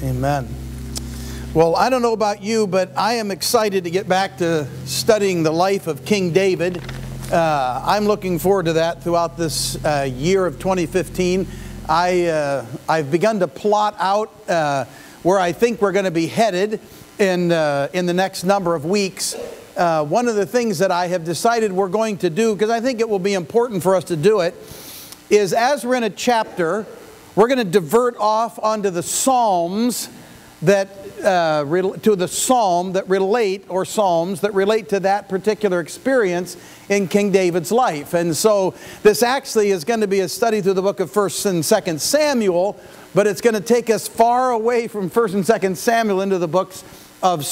Amen. Well, I don't know about you, but I am excited to get back to studying the life of King David. I'm looking forward to that throughout this year of 2015. I've begun to plot out where I think we're going to be headed in the next number of weeks. One of the things that I have decided we're going to do, because I think it will be important for us to do it, is as we're in a chapter, we're going to divert off onto the Psalms that to the psalm that relate, or psalms that relate to that particular experience in King David's life. And so this actually is going to be a study through the book of 1st and 2nd Samuel, but it's going to take us far away from 1st and 2nd Samuel into the book of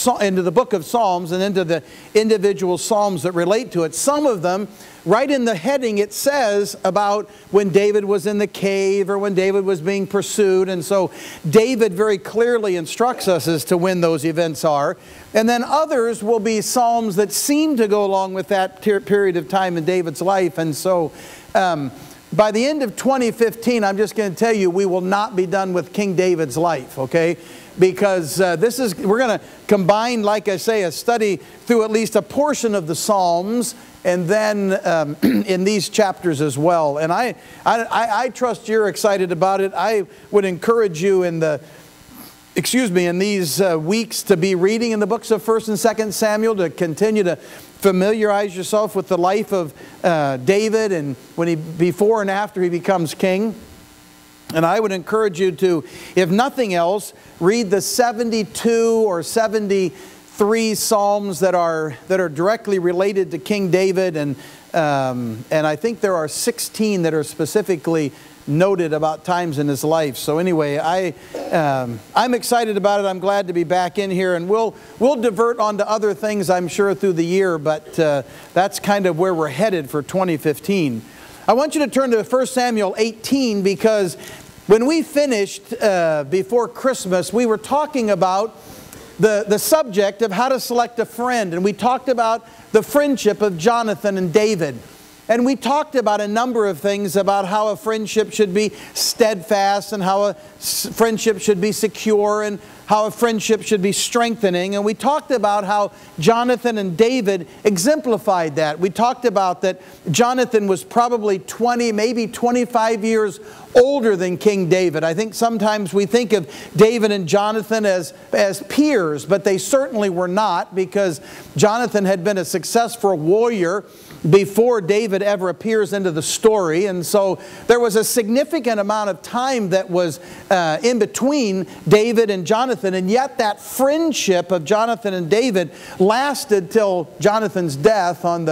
Psalms and into the individual psalms that relate to it. Some of them, right in the heading, it says about when David was in the cave or when David was being pursued. And so David very clearly instructs us as to when those events are. And then others will be psalms that seem to go along with that period of time in David's life. And so by the end of 2015, I'm just going to tell you, we will not be done with King David's life, okay? Because we're going to combine, like I say, a study through at least a portion of the Psalms, and then in these chapters as well. And I trust you're excited about it. I would encourage you in these weeks to be reading in the books of 1st and 2nd Samuel, to continue to familiarize yourself with the life of David and before and after he becomes king. And I would encourage you to, if nothing else, read the 72 or 73 Psalms that are directly related to King David, and I think there are 16 that are specifically noted about times in his life. So anyway, I'm excited about it. I'm glad to be back in here, and we'll divert onto other things, I'm sure, through the year, but that's kind of where we're headed for 2015. I want you to turn to 1 Samuel 18, because when we finished before Christmas, we were talking about the subject of how to select a friend. And we talked about the friendship of Jonathan and David. And we talked about a number of things about how a friendship should be steadfast, and how a friendship should be secure, and how a friendship should be strengthening. And we talked about how Jonathan and David exemplified that. We talked about that Jonathan was probably 20, maybe 25 years older than King David. I think sometimes we think of David and Jonathan as peers, but they certainly were not, because Jonathan had been a successful warrior before David ever appears into the story. And so there was a significant amount of time that was in between David and Jonathan, and yet that friendship of Jonathan and David lasted till Jonathan's death on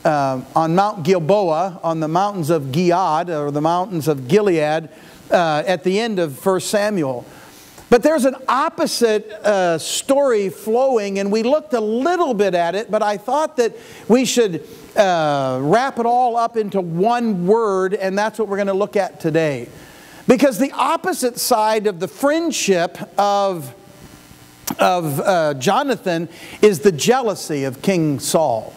Mount Gilboa, on the mountains of Gilead, or the mountains of Gilead, at the end of 1 Samuel. But there's an opposite story flowing, and we looked a little bit at it, but I thought that we should wrap it all up into one word, and that's what we're going to look at today. Because the opposite side of the friendship of Jonathan is the jealousy of King Saul.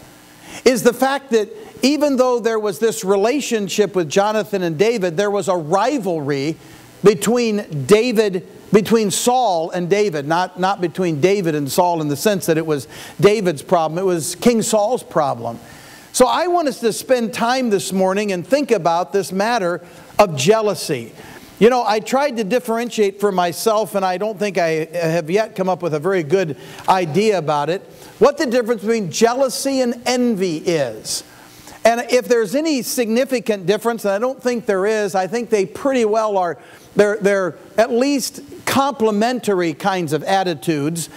Is the fact that even though there was this relationship with Jonathan and David, there was a rivalry between Saul and David, not between David and Saul in the sense that it was David's problem, it was King Saul's problem. So I want us to spend time this morning and think about this matter of jealousy. You know, I tried to differentiate for myself, and I don't think I have yet come up with a very good idea about it, what the difference between jealousy and envy is. And if there's any significant difference, and I don't think there is, I think they pretty well are, they're at least complementary kinds of attitudes.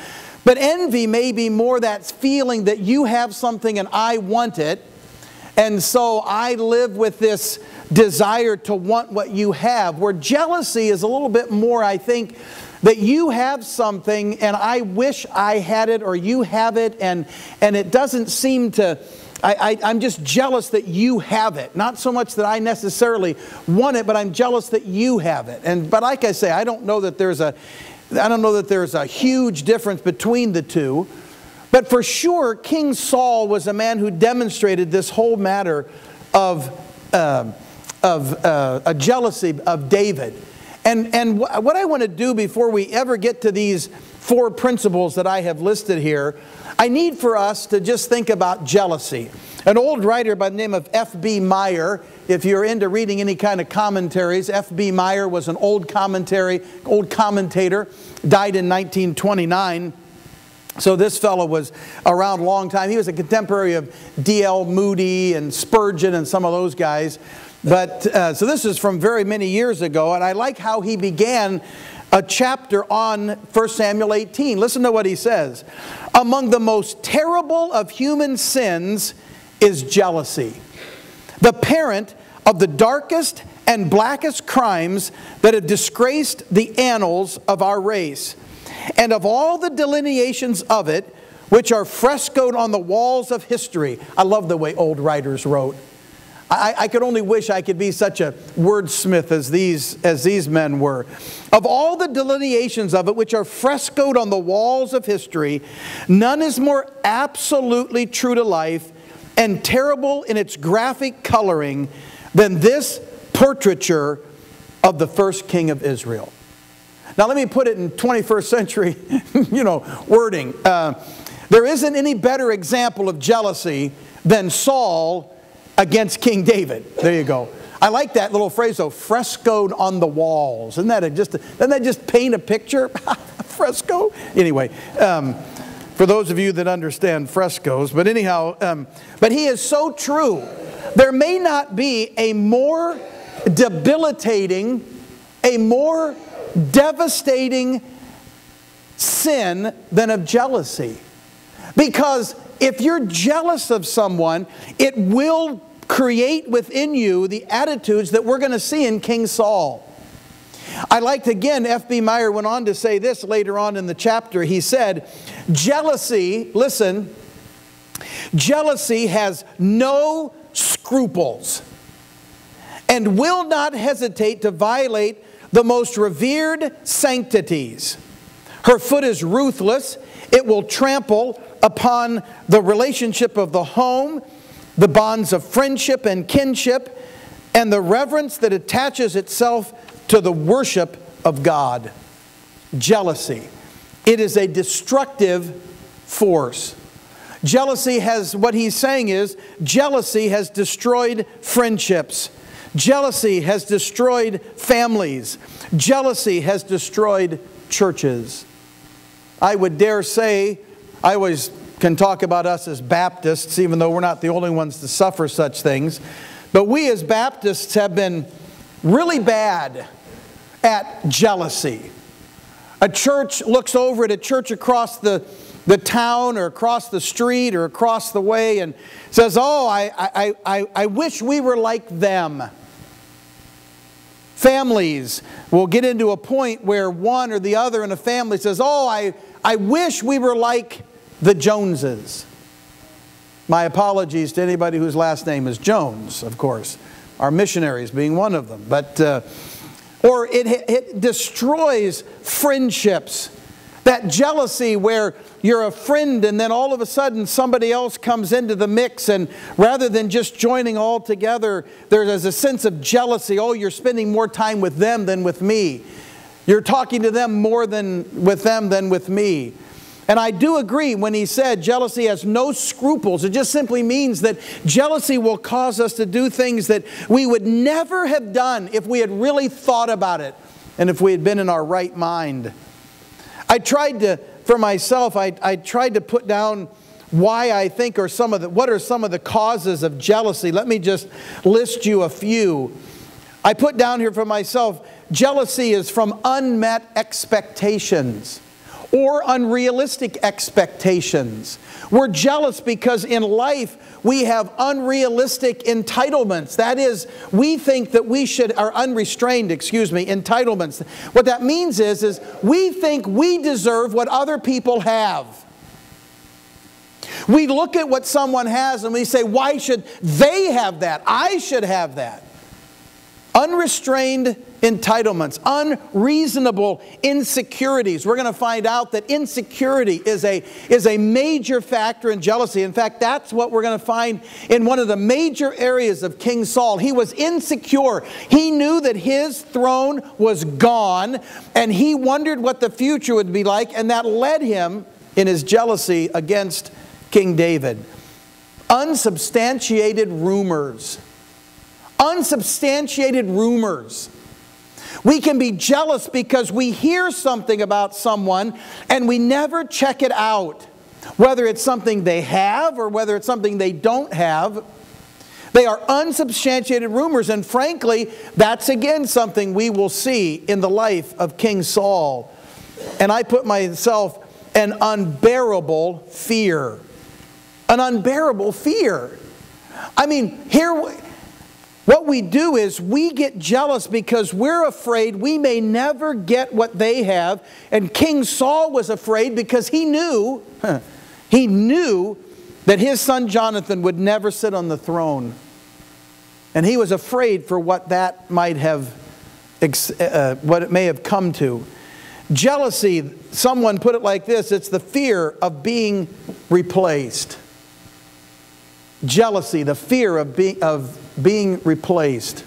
But envy may be more that feeling that you have something and I want it, and so I live with this desire to want what you have. Where jealousy is a little bit more, I think, that you have something and I wish I had it, or you have it, and it doesn't seem to... I'm just jealous that you have it. Not so much that I necessarily want it, but I'm jealous that you have it. But like I say, I don't know that there's a huge difference between the two. But for sure, King Saul was a man who demonstrated this whole matter of a jealousy of David. And what I want to do before we ever get to these 4 principles that I have listed here, I need for us to just think about jealousy. An old writer by the name of F.B. Meyer, if you're into reading any kind of commentaries, F.B. Meyer was an old commentator, died in 1929. So this fellow was around a long time. He was a contemporary of D.L. Moody and Spurgeon and some of those guys. But so this is from very many years ago, and I like how he began a chapter on 1 Samuel 18. Listen to what he says. Among the most terrible of human sins is jealousy, the parent of the darkest and blackest crimes that have disgraced the annals of our race, and of all the delineations of it which are frescoed on the walls of history. I love the way old writers wrote. I could only wish I could be such a wordsmith as these men were. Of all the delineations of it which are frescoed on the walls of history, none is more absolutely true to life and terrible in its graphic coloring than this portraiture of the first king of Israel. Now let me put it in 21st century wording. There isn't any better example of jealousy than Saul against King David. There you go. I like that little phrase though, frescoed on the walls. Doesn't that just paint a picture? Fresco? Anyway, for those of you that understand frescoes, but anyhow, but he is so true. There may not be a more debilitating, a more devastating sin than of jealousy. Because if you're jealous of someone, it will create within you the attitudes that we're going to see in King Saul. I liked again, F.B. Meyer went on to say this later on in the chapter. He said, jealousy, listen, jealousy has no scruples and will not hesitate to violate the most revered sanctities. Her foot is ruthless. It will trample upon the relationship of the home, the bonds of friendship and kinship, and the reverence that attaches itself to the worship of God. Jealousy. It is a destructive force. Jealousy has, what he's saying is, jealousy has destroyed friendships. Jealousy has destroyed families. Jealousy has destroyed churches. I would dare say, I always can talk about us as Baptists, even though we're not the only ones to suffer such things. But we as Baptists have been really bad at jealousy. A church looks over at a church across the town or across the street or across the way and says, oh, I wish we were like them. Families will get into a point where one or the other in a family says, oh, I wish we were like the Joneses. My apologies to anybody whose last name is Jones, of course. Our missionaries being one of them. But, or it destroys friendships. That jealousy where you're a friend and then all of a sudden somebody else comes into the mix, and rather than just joining all together, there's a sense of jealousy. Oh, you're spending more time with them than with me. You're talking to them more than with me. And I do agree when he said jealousy has no scruples. It just simply means that jealousy will cause us to do things that we would never have done if we had really thought about it and if we had been in our right mind. I tried to, for myself, I tried to put down why I think are what are some of the causes of jealousy. Let me just list you a few. I put down here for myself, jealousy is from unmet expectations or unrealistic expectations. We're jealous because in life we have unrealistic entitlements. That is, we think that we are unrestrained, entitlements. What that means is we think we deserve what other people have. We look at what someone has and we say, why should they have that? I should have that. Unrestrained entitlements, unreasonable insecurities. We're going to find out that insecurity is a major factor in jealousy. In fact, that's what we're going to find in one of the major areas of King Saul. He was insecure. He knew that his throne was gone, and he wondered what the future would be like, and that led him in his jealousy against King David. Unsubstantiated rumors. Unsubstantiated rumors. We can be jealous because we hear something about someone and we never check it out. Whether it's something they have or whether it's something they don't have. They are unsubstantiated rumors, and frankly, that's again something we will see in the life of King Saul. And I put myself an unbearable fear. An unbearable fear. I mean, what we do is we get jealous because we're afraid we may never get what they have. And King Saul was afraid because he knew that his son Jonathan would never sit on the throne. And he was afraid for what that might have, what it may have come to. Jealousy, someone put it like this, it's the fear of being replaced. Jealousy, the fear of being replaced.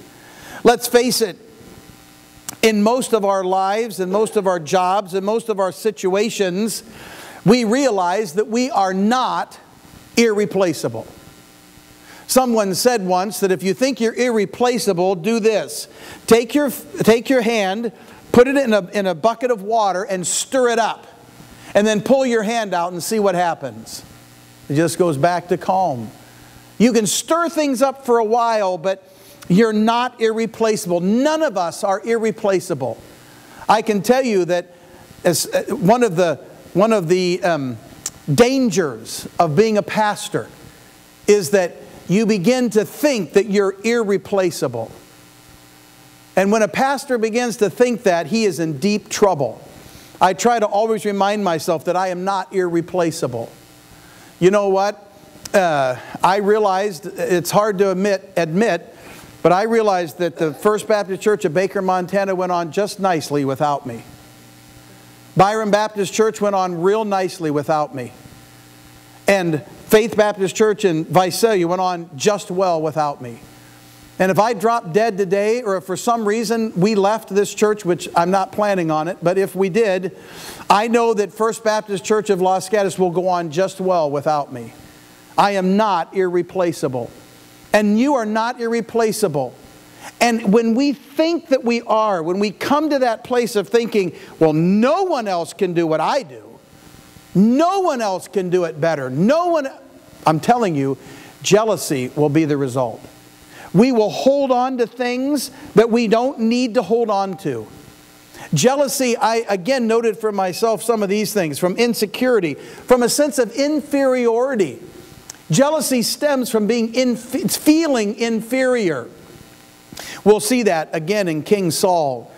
Let's face it, in most of our lives, in most of our jobs, in most of our situations, we realize that we are not irreplaceable. Someone said once that if you think you're irreplaceable, do this. Take your hand, put it in a bucket of water and stir it up. And then pull your hand out and see what happens. It just goes back to calm. You can stir things up for a while, but you're not irreplaceable. None of us are irreplaceable. I can tell you that as one of the dangers of being a pastor is that you begin to think that you're irreplaceable. And when a pastor begins to think that, he is in deep trouble. I try to always remind myself that I am not irreplaceable. You know what? I realized, it's hard to admit, but I realized that the First Baptist Church of Baker, Montana went on just nicely without me. Byron Baptist Church went on real nicely without me. And Faith Baptist Church in Visalia went on just well without me. And if I dropped dead today, or if for some reason we left this church, which I'm not planning on it, but if we did, I know that First Baptist Church of Los Gatos will go on just well without me. I am not irreplaceable. And you are not irreplaceable. And when we think that we are, when we come to that place of thinking, well, no one else can do what I do. No one else can do it better. I'm telling you, jealousy will be the result. We will hold on to things that we don't need to hold on to. Jealousy, I again noted for myself some of these things, from insecurity, from a sense of inferiority. Jealousy stems from feeling inferior. We'll see that again in King Saul.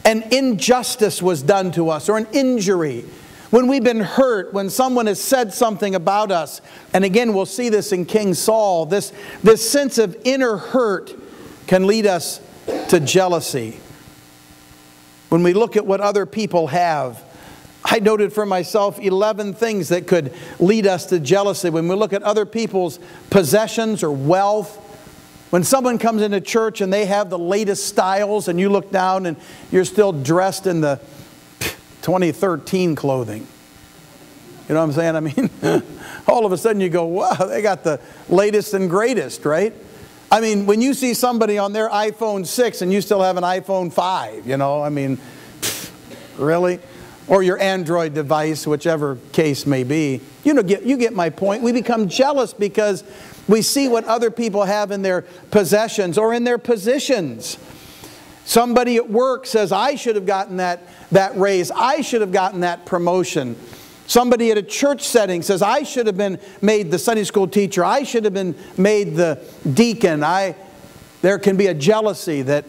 An injustice was done to us, or an injury. When we've been hurt, when someone has said something about us, and again we'll see this in King Saul, this sense of inner hurt can lead us to jealousy. When we look at what other people have, I noted for myself 11 things that could lead us to jealousy. When we look at other people's possessions or wealth, when someone comes into church and they have the latest styles and you look down and you're still dressed in the 2013 clothing. You know what I'm saying? I mean, all of a sudden you go, wow, they got the latest and greatest, right? I mean, when you see somebody on their iPhone 6 and you still have an iPhone 5, you know, I mean, really? Or your Android device, whichever case may be. You know, you get my point. We become jealous because we see what other people have in their possessions or in their positions. Somebody at work says, I should have gotten that raise. I should have gotten that promotion. Somebody at a church setting says, I should have been made the Sunday school teacher. I should have been made the deacon. There can be a jealousy that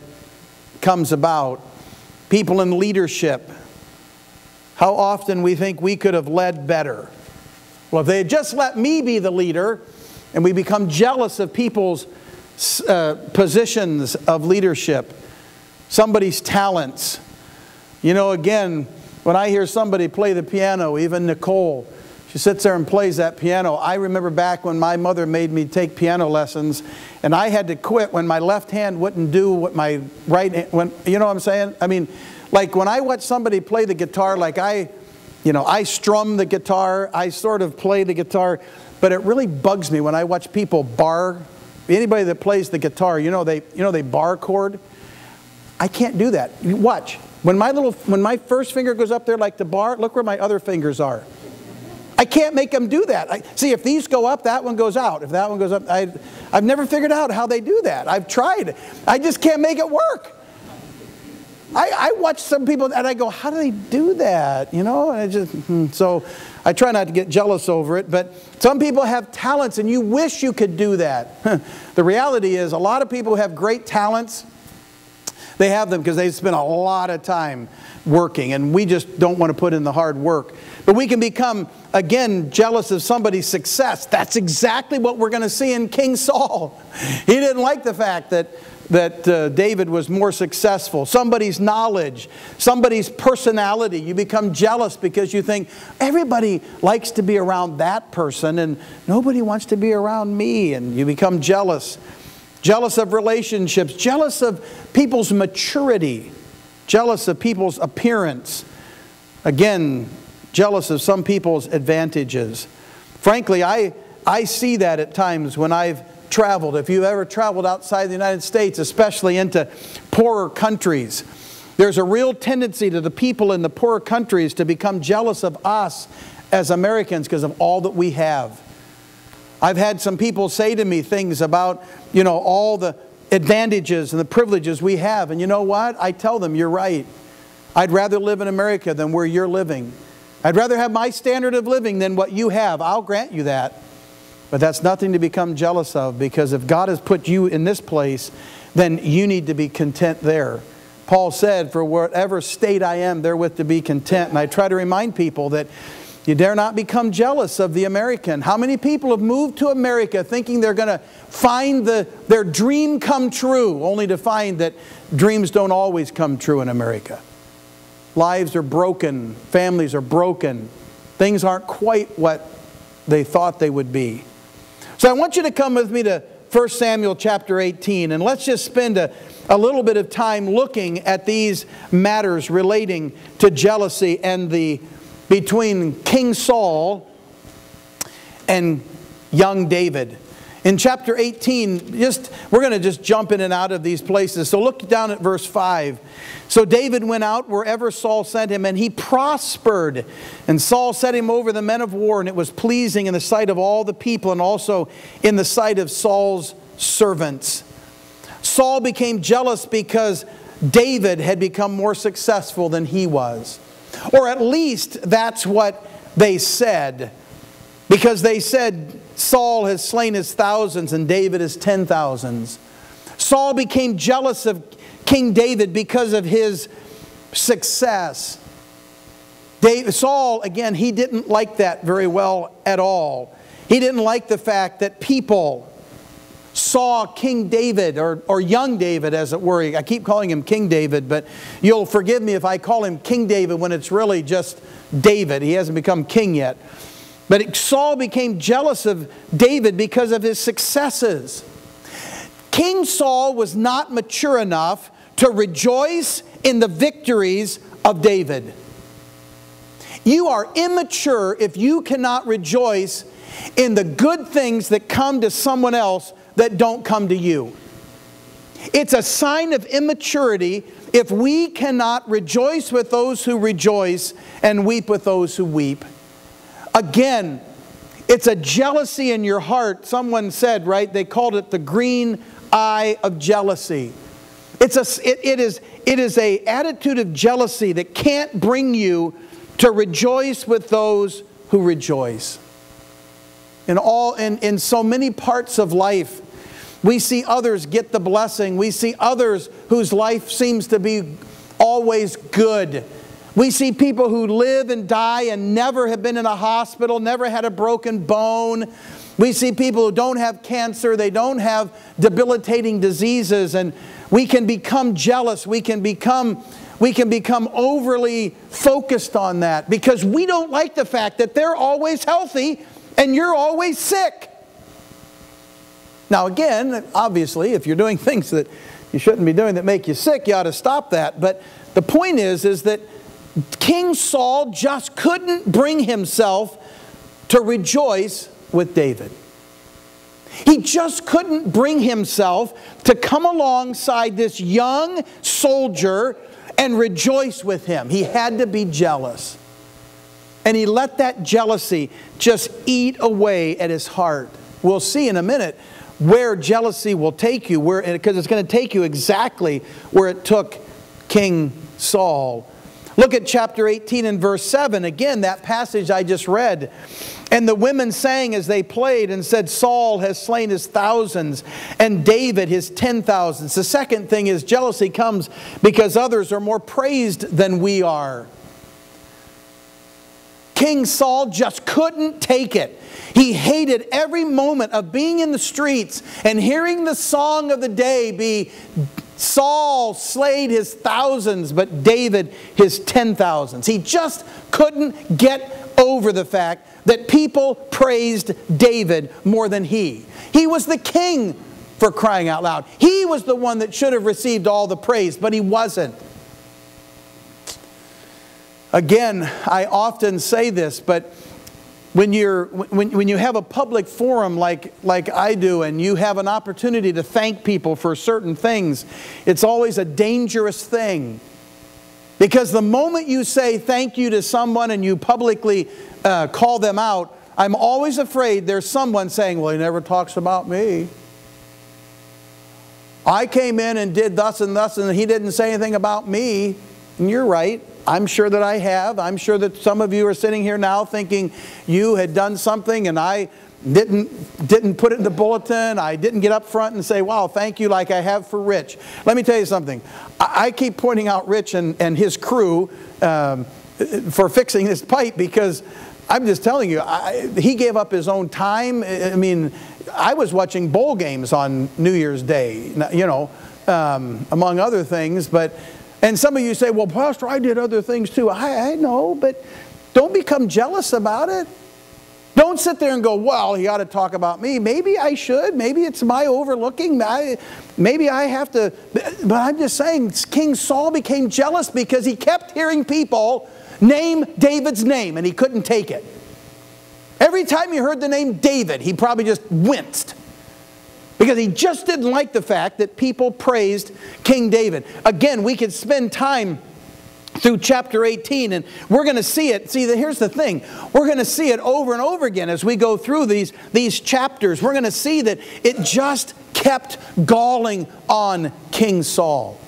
comes about. People in leadership. How often we think we could have led better. Well, if they had just let me be the leader, and we become jealous of people's positions of leadership. somebody's talents. You know, again, when I hear somebody play the piano, even Nicole, she sits there and plays that piano. I remember back when my mother made me take piano lessons, and I had to quit when my left hand wouldn't do what my right hand, you know what I'm saying? I mean, like when I watch somebody play the guitar, like I strum the guitar, I sort of play the guitar, but it really bugs me when I watch people bar. Anybody that plays the guitar, they bar chord. I can't do that. Watch. When my first finger goes up there like the bar, look where my other fingers are. I can't make them do that. See, if these go up, that one goes out. If that one goes up, I've never figured out how they do that. I've tried. I just can't make it work. I watch some people and I go, how do they do that? You know, and so I try not to get jealous over it, but some people have talents and you wish you could do that. The reality is a lot of people who have great talents, they have them because they spend a lot of time working, and we just don't want to put in the hard work. But we can become, again, jealous of somebody's success. That's exactly what we're going to see in King Saul. He didn't like the fact that David was more successful. Somebody's knowledge, somebody's personality. You become jealous because you think, everybody likes to be around that person and nobody wants to be around me. And you become jealous. Jealous of relationships, jealous of people's maturity, jealous of people's appearance. Again, jealous of some people's advantages. Frankly, I see that at times when I've traveled. If you've ever traveled outside the United States, especially into poorer countries, there's a real tendency to the people in the poorer countries to become jealous of us as Americans because of all that we have. I've had some people say to me things about, all the advantages and the privileges we have. And you know what? I tell them, you're right. I'd rather live in America than where you're living. I'd rather have my standard of living than what you have. I'll grant you that. But that's nothing to become jealous of, because if God has put you in this place, then you need to be content there. Paul said, for whatever state I am, therewith to be content. And I try to remind people that you dare not become jealous of the American. How many people have moved to America thinking they're going to find their dream come true, only to find that dreams don't always come true in America? Lives are broken. Families are broken. Things aren't quite what they thought they would be. So I want you to come with me to 1 Samuel chapter 18, and let's just spend a little bit of time looking at these matters relating to jealousy and between King Saul and young David. In chapter 18, we're going to just jump in and out of these places. So look down at verse 5. So David went out wherever Saul sent him, and he prospered. And Saul set him over the men of war, and it was pleasing in the sight of all the people, and also in the sight of Saul's servants. Saul became jealous because David had become more successful than he was. Or at least that's what they said. Because they said, Saul has slain his thousands and David his 10,000s. Saul became jealous of King David because of his success. Saul, again, he didn't like that very well at all. He didn't like the fact that people saw King David, or young David as it were. I keep calling him King David, but you'll forgive me if I call him King David when it's really just David. He hasn't become king yet. But Saul became jealous of David because of his successes. King Saul was not mature enough to rejoice in the victories of David. You are immature if you cannot rejoice in the good things that come to someone else that don't come to you. It's a sign of immaturity if we cannot rejoice with those who rejoice and weep with those who weep. Again, it's a jealousy in your heart. Someone said, right, they called it the green eye of jealousy. It is an attitude of jealousy that can't bring you to rejoice with those who rejoice. In so many parts of life, we see others get the blessing. We see others whose life seems to be always good. We see people who live and die and never have been in a hospital, never had a broken bone. We see people who don't have cancer, they don't have debilitating diseases, and we can become jealous. We can become overly focused on that because we don't like the fact that they're always healthy and you're always sick. Now again, obviously, if you're doing things that you shouldn't be doing that make you sick, you ought to stop that. But the point is that King Saul just couldn't bring himself to rejoice with David. He just couldn't bring himself to come alongside this young soldier and rejoice with him. He had to be jealous. And he let that jealousy just eat away at his heart. We'll see in a minute where jealousy will take you, because it's going to take you exactly where it took King Saul. Look at chapter 18 and verse 7. Again, that passage I just read. And the women sang as they played and said, Saul has slain his thousands and David his 10,000s. The second thing is jealousy comes because others are more praised than we are. King Saul just couldn't take it. He hated every moment of being in the streets and hearing the song of the day be Saul slayed his thousands, but David his 10,000s. He just couldn't get over the fact that people praised David more than he. He was the king, for crying out loud. He was the one that should have received all the praise, but he wasn't. Again, I often say this, but when you have a public forum like I do, and you have an opportunity to thank people for certain things, it's always a dangerous thing. Because the moment you say thank you to someone and you publicly call them out, I'm always afraid there's someone saying, well, he never talks about me. I came in and did thus and thus and he didn't say anything about me. And you're right. I'm sure that I have. I'm sure that some of you are sitting here now thinking you had done something and I didn't put it in the bulletin. I didn't get up front and say, wow, thank you, like I have for Rich. Let me tell you something. I keep pointing out Rich and his crew for fixing this pipe because I'm just telling you, he gave up his own time. I mean, I was watching bowl games on New Year's Day, you know, among other things. And some of you say, well, Pastor, I did other things too. I know, but don't become jealous about it. Don't sit there and go, well, he ought to talk about me. Maybe I should. Maybe it's my overlooking. Maybe I have to. But I'm just saying, King Saul became jealous because he kept hearing people name David's name and he couldn't take it. Every time he heard the name David, he probably just winced. Because he just didn't like the fact that people praised King David. Again, we could spend time through chapter 18 and we're going to see it. See, here's the thing. We're going to see it over and over again as we go through these chapters. We're going to see that it just kept galling on King Saul.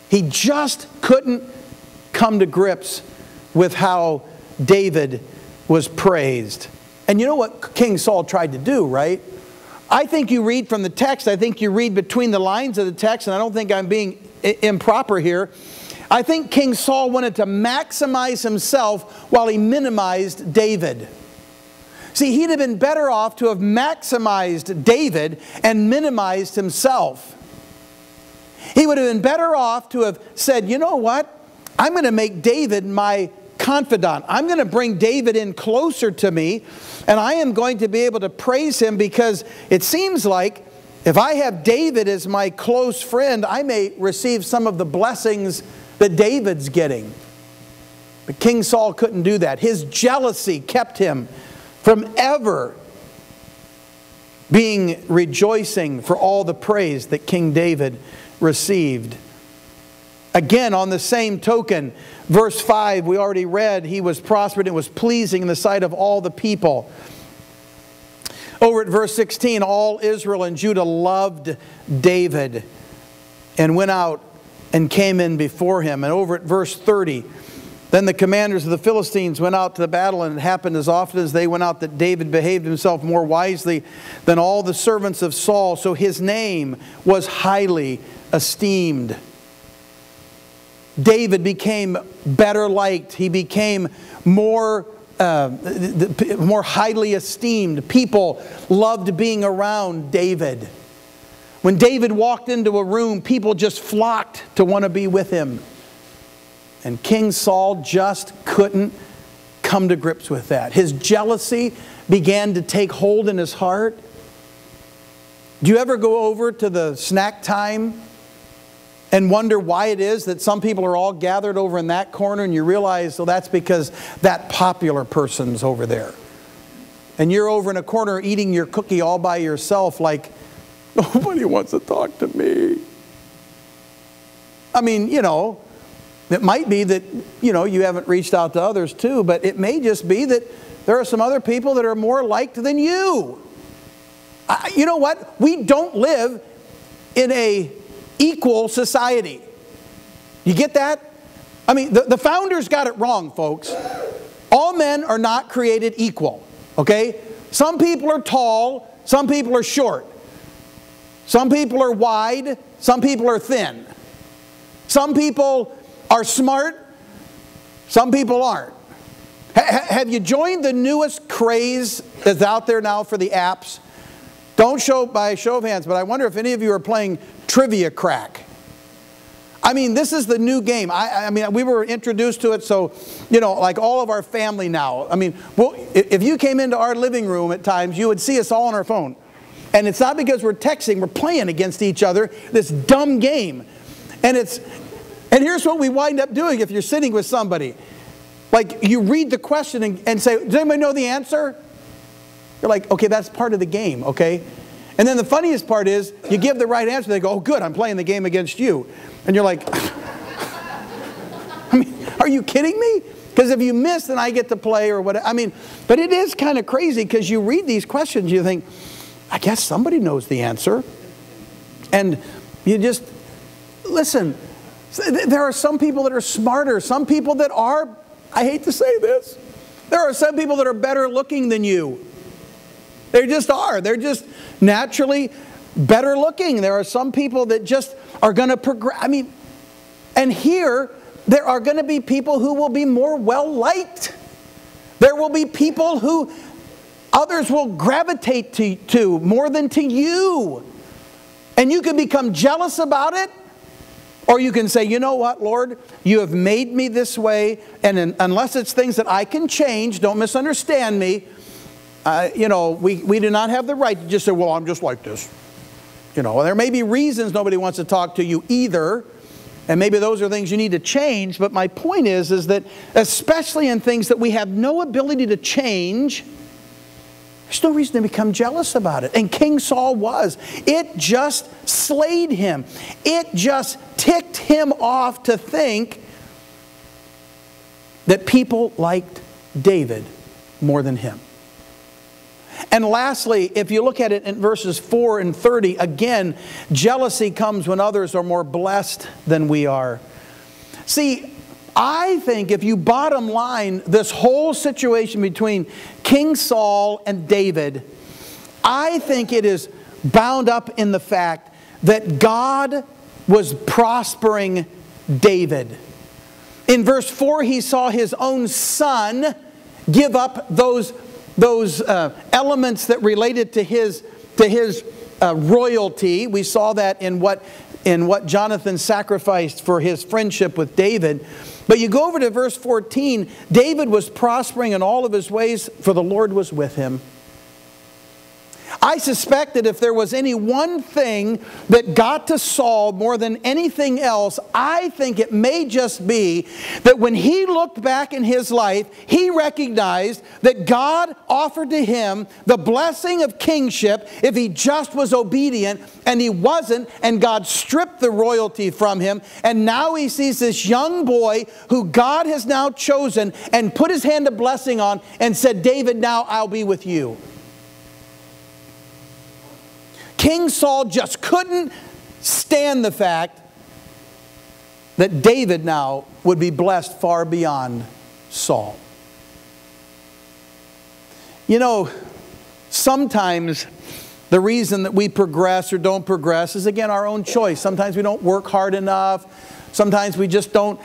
He just couldn't come to grips with how David was praised. And you know what King Saul tried to do, right? I think you read from the text, I think you read between the lines of the text, and I don't think I'm being improper here. I think King Saul wanted to maximize himself while he minimized David. See, he'd have been better off to have maximized David and minimized himself. He would have been better off to have said, you know what? I'm going to make David my confidant. I'm going to bring David in closer to me, and I am going to be able to praise him because it seems like if I have David as my close friend, I may receive some of the blessings that David's getting. But King Saul couldn't do that. His jealousy kept him from ever being rejoicing for all the praise that King David received. Again, on the same token, verse 5, we already read, he was prospered and was pleasing in the sight of all the people. Over at verse 16, all Israel and Judah loved David and went out and came in before him. And over at verse 30, then the commanders of the Philistines went out to the battle, and it happened as often as they went out that David behaved himself more wisely than all the servants of Saul. So his name was highly esteemed. David became better liked. He became more highly esteemed. People loved being around David. When David walked into a room, people just flocked to want to be with him. And King Saul just couldn't come to grips with that. His jealousy began to take hold in his heart. Do you ever go over to the snack time and wonder why it is that some people are all gathered over in that corner, and you realize, well, that's because that popular person's over there. And you're over in a corner eating your cookie all by yourself like, nobody wants to talk to me. I mean, you know, it might be that, you know, you haven't reached out to others too, but it may just be that there are some other people that are more liked than you. You know what? We don't live in a equal society. You get that? I mean, the founders got it wrong, folks. All men are not created equal, okay? Some people are tall, some people are short. Some people are wide, some people are thin. Some people are smart, some people aren't. Have you joined the newest craze that's out there now for the apps? Don't show by a show of hands, but I wonder if any of you are playing Trivia Crack. I mean, this is the new game. I mean, we were introduced to it, so, you know, like all of our family now. I mean, well, if you came into our living room at times, you would see us all on our phone. And it's not because we're texting, we're playing against each other, this dumb game. And here's what we wind up doing if you're sitting with somebody. Like, you read the question and say, does anybody know the answer? You're like, okay, that's part of the game, okay? And then the funniest part is, you give the right answer, they go, oh good, I'm playing the game against you. And you're like, I mean, are you kidding me? Because if you miss, then I get to play or whatever. I mean, but it is kind of crazy because you read these questions, you think, I guess somebody knows the answer. And you just, listen, there are some people that are smarter, some people that are, I hate to say this, there are some people that are better looking than you. They just are. They're just naturally better looking. There are some people that just are going to progress. I mean, and here, there are going to be people who will be more well-liked. There will be people who others will gravitate to more than to you. And you can become jealous about it, or you can say, you know what, Lord, you have made me this way, and unless it's things that I can change, don't misunderstand me, you know, we do not have the right to just say, well, I'm just like this. You know, there may be reasons nobody wants to talk to you either, and maybe those are things you need to change, but my point is that especially in things that we have no ability to change, there's no reason to become jealous about it. And King Saul was. It just slayed him. It just ticked him off to think that people liked David more than him. And lastly, if you look at it in verses 4 and 30, again, jealousy comes when others are more blessed than we are. See, I think if you bottom line this whole situation between King Saul and David, I think it is bound up in the fact that God was prospering David. In verse 4, he saw his own son give up those elements that related to his royalty. We saw that in what Jonathan sacrificed for his friendship with David. But you go over to verse 14, David was prospering in all of his ways, for the Lord was with him. I suspect that if there was any one thing that got to Saul more than anything else, I think it may just be that when he looked back in his life, he recognized that God offered to him the blessing of kingship if he just was obedient, and he wasn't, and God stripped the royalty from him, and now he sees this young boy who God has now chosen and put his hand of blessing on and said, David, now I'll be with you. King Saul just couldn't stand the fact that David now would be blessed far beyond Saul. You know, sometimes the reason that we progress or don't progress is, again, our own choice. Sometimes we don't work hard enough. Sometimes we just don't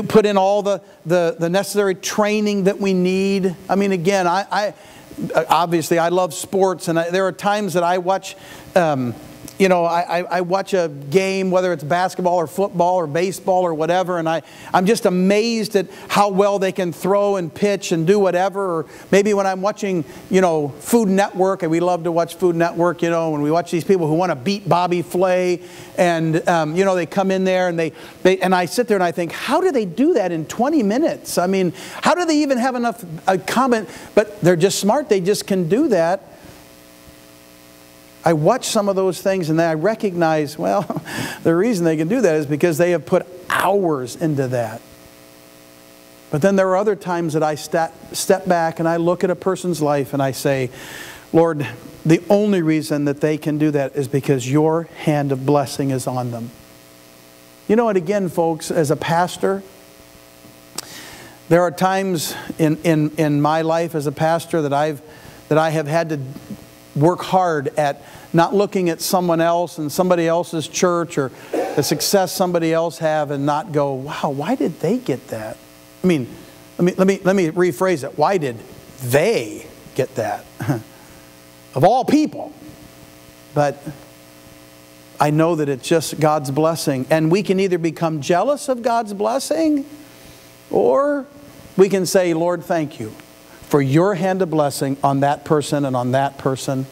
put in all the necessary training that we need. I mean, again, obviously I love sports, and there are times that I watch you know, I watch a game, whether it's basketball or football or baseball or whatever, and I'm just amazed at how well they can throw and pitch and do whatever. Or maybe when I'm watching, you know, Food Network, and we love to watch Food Network, you know, when we watch these people who want to beat Bobby Flay, and, you know, they come in there and and I sit there and I think, how do they do that in 20 minutes? I mean, how do they even have enough comment? But they're just smart. They just can do that. I watch some of those things and then I recognize, well, the reason they can do that is because they have put hours into that. But then there are other times that I step back and I look at a person's life and I say, Lord, the only reason that they can do that is because your hand of blessing is on them. You know what, again, folks, as a pastor, there are times in my life as a pastor that I have had to work hard at not looking at someone else and somebody else's church or the success somebody else have and not go, wow, why did they get that? I mean, let me rephrase it. Why did they get that? Of all people. But I know that it's just God's blessing. And we can either become jealous of God's blessing, or we can say, Lord, thank you for your hand of blessing on that person and on that person.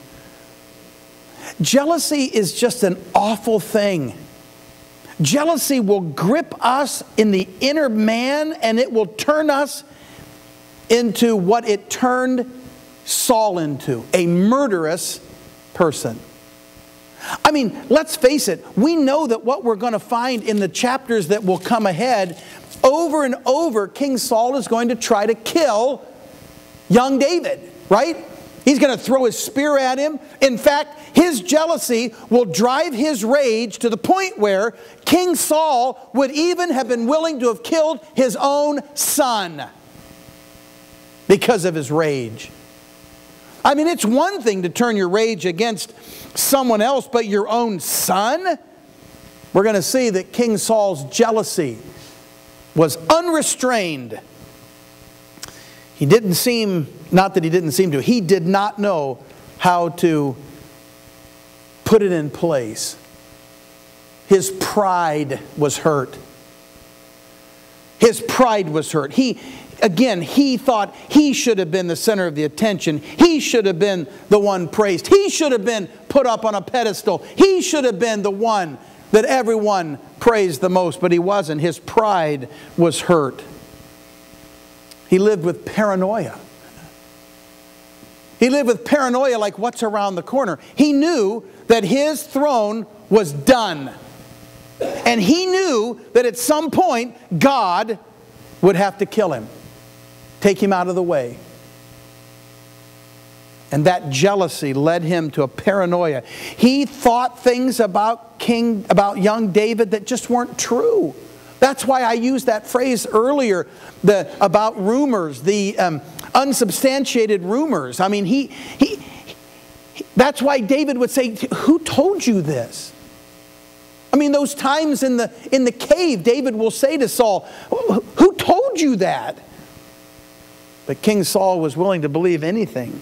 Jealousy is just an awful thing. Jealousy will grip us in the inner man, and it will turn us into what it turned Saul into, a murderous person. I mean, let's face it, we know that what we're going to find in the chapters that will come ahead, over and over, King Saul is going to try to kill young David, right? He's going to throw his spear at him. In fact, his jealousy will drive his rage to the point where King Saul would even have been willing to have killed his own son because of his rage. I mean, it's one thing to turn your rage against someone else, but your own son? We're going to see that King Saul's jealousy was unrestrained. He didn't seem, not that he didn't seem to, he did not know how to put it in place. His pride was hurt. His pride was hurt. Again, he thought he should have been the center of the attention. He should have been the one praised. He should have been put up on a pedestal. He should have been the one that everyone praised the most, but he wasn't. His pride was hurt. He lived with paranoia. He lived with paranoia like what's around the corner. He knew that his throne was done. And he knew that at some point God would have to kill him. Take him out of the way. And that jealousy led him to a paranoia. He thought things about young David that just weren't true. That's why I used that phrase earlier, about rumors, the unsubstantiated rumors. I mean, that's why David would say, who told you this? I mean, those times in the cave, David will say to Saul, who told you that? But King Saul was willing to believe anything.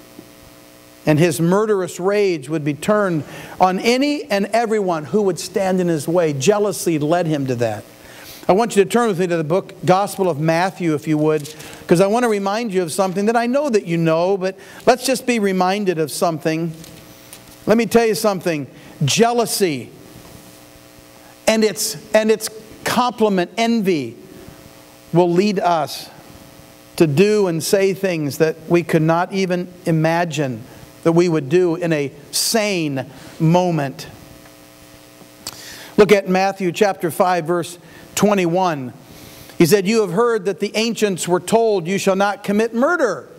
And his murderous rage would be turned on any and everyone who would stand in his way. Jealousy led him to that. I want you to turn with me to the book, Gospel of Matthew, if you would, because I want to remind you of something that I know that you know, but let's just be reminded of something. Let me tell you something. Jealousy and its complement, envy, will lead us to do and say things that we could not even imagine that we would do in a sane moment. Look at Matthew chapter 5, verse 21. He said, you have heard that the ancients were told, you shall not commit murder.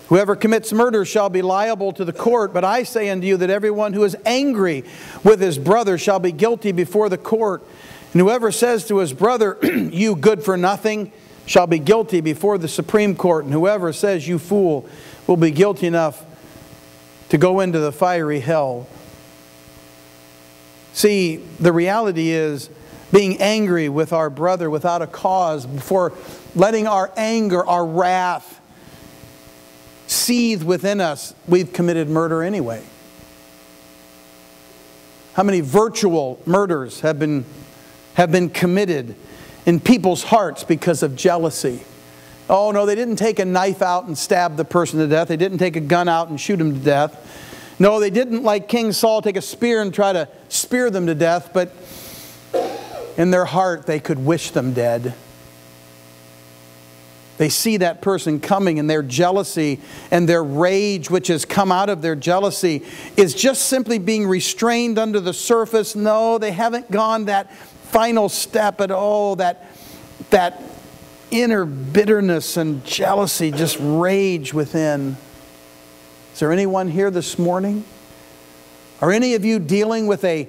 Whoever commits murder shall be liable to the court. But I say unto you that everyone who is angry with his brother shall be guilty before the court. And whoever says to his brother, you good for nothing, shall be guilty before the Supreme Court. And whoever says, you fool, will be guilty enough to go into the fiery hell. See, the reality is, being angry with our brother without a cause, before letting our anger, our wrath seethe within us, we've committed murder anyway. How many virtual murders have been committed in people's hearts because of jealousy? Oh no, they didn't take a knife out and stab the person to death. They didn't take a gun out and shoot him to death. No, they didn't, like King Saul, take a spear and try to spear them to death, but in their heart they could wish them dead. They see that person coming, and their jealousy and their rage, which has come out of their jealousy, is just simply being restrained under the surface. No, they haven't gone that final step at all. That inner bitterness and jealousy just rage within. Is there anyone here this morning? Are any of you dealing with a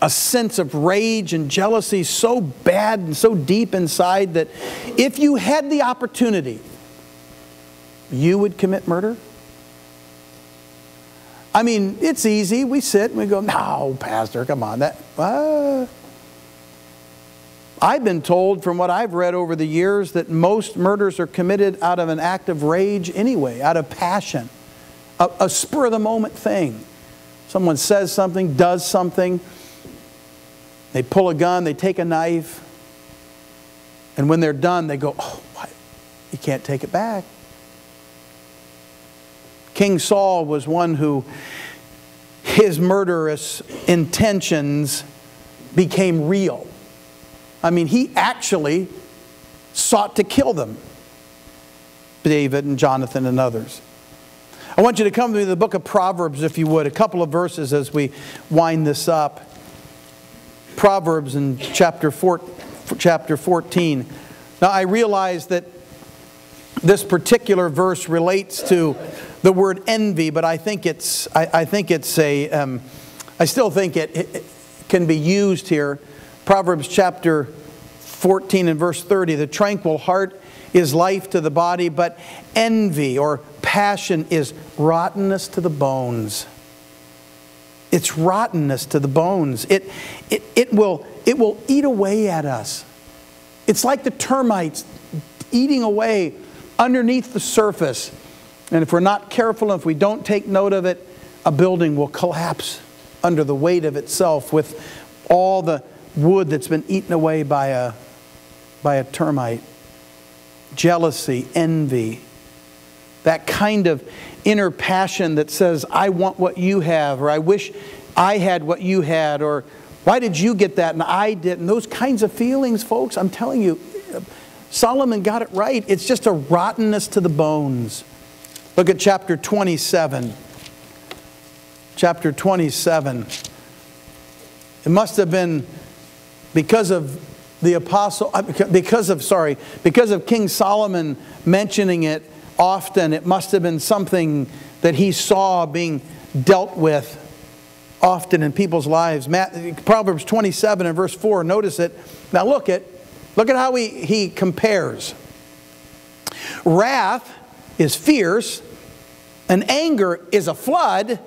sense of rage and jealousy so bad and so deep inside that if you had the opportunity, you would commit murder? I mean, it's easy. We sit and we go, no, Pastor, come on. I've been told from what I've read over the years that most murders are committed out of an act of rage anyway, out of passion, a spur-of-the-moment thing. Someone says something, does something. They pull a gun, they take a knife, and when they're done, they go, oh, what? You can't take it back. King Saul was one who his murderous intentions became real. I mean, he actually sought to kill them. David and Jonathan and others. I want you to come to me to the book of Proverbs, if you would. A couple of verses as we wind this up. Proverbs in chapter 14. Now I realize that this particular verse relates to the word envy, but I think it's I still think it can be used here. Proverbs chapter 14 and verse 30. The tranquil heart is life to the body, but envy or passion is rottenness to the bones. It's rottenness to the bones. It will eat away at us. It's like the termites eating away underneath the surface. And if we're not careful, if we don't take note of it, a building will collapse under the weight of itself with all the wood that's been eaten away by a termite. Jealousy, envy, that kind of inner passion that says, I want what you have, or I wish I had what you had, or why did you get that and I didn't? Those kinds of feelings, folks, I'm telling you, Solomon got it right. It's just a rottenness to the bones. Look at chapter 27. Chapter 27. It must have been because of the apostle, because of King Solomon mentioning it often. It must have been something that he saw being dealt with often in people's lives. Proverbs 27 and verse 4, notice it. Now look at how he compares. Wrath is fierce, and anger is a flood,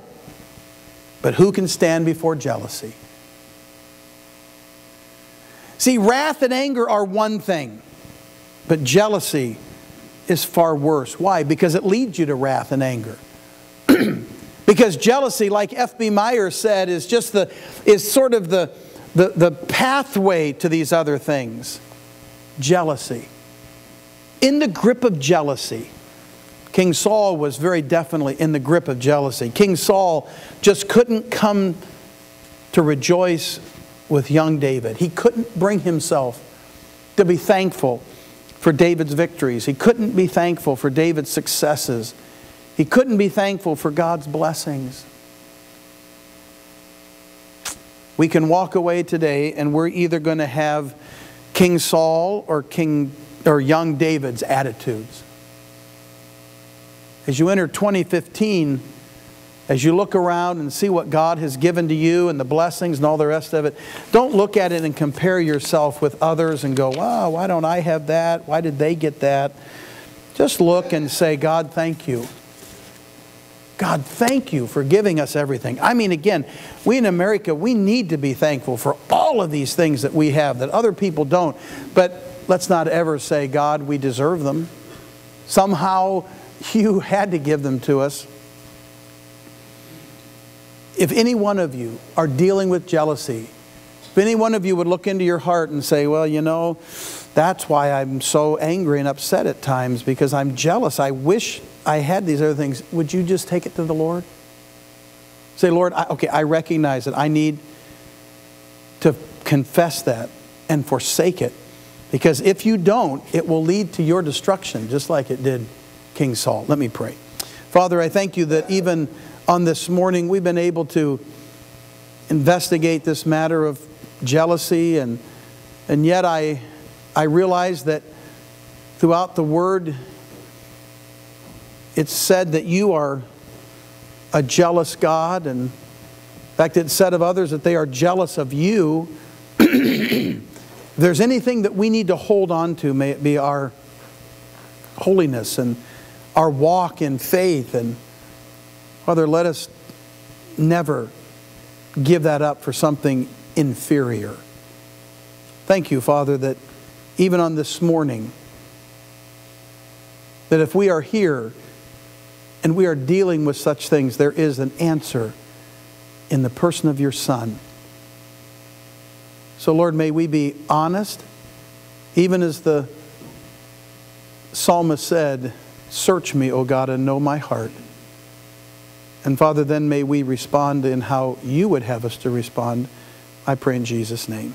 but who can stand before jealousy? See, wrath and anger are one thing, but jealousy is far worse. Why? Because it leads you to wrath and anger. Because jealousy, like F.B. Meyer said, is sort of the pathway to these other things. Jealousy. In the grip of jealousy. King Saul was very definitely in the grip of jealousy. King Saul just couldn't come to rejoice with young David. He couldn't bring himself to be thankful for David's victories. He couldn't be thankful for David's successes. He couldn't be thankful for God's blessings. We can walk away today and we're either going to have King Saul or young David's attitudes. As you enter 2015, as you look around and see what God has given to you and the blessings and all the rest of it, don't look at it and compare yourself with others and go, wow, why don't I have that? Why did they get that? Just look and say, God, thank you. God, thank you for giving us everything. I mean, again, we in America, we need to be thankful for all of these things that we have that other people don't. But let's not ever say, God, we deserve them. Somehow you had to give them to us. if any one of you are dealing with jealousy, if any one of you would look into your heart and say, well, you know, that's why I'm so angry and upset at times, because I'm jealous. I wish I had these other things. Would you just take it to the Lord? Say, Lord, okay, I recognize that I need to confess that and forsake it. Because if you don't, it will lead to your destruction, just like it did King Saul. Let me pray. Father, I thank you that even on this morning, we've been able to investigate this matter of jealousy, and yet I realize that throughout the Word, it's said that you are a jealous God, and in fact it's said of others that they are jealous of you. If there's anything that we need to hold on to, may it be our holiness and our walk in faith. And Father, let us never give that up for something inferior. Thank you, Father, that even on this morning, that if we are here and we are dealing with such things, there is an answer in the person of your Son. So Lord, may we be honest, even as the psalmist said, search me, O God, and know my heart. And Father, then may we respond in how you would have us to respond. I pray in Jesus' name.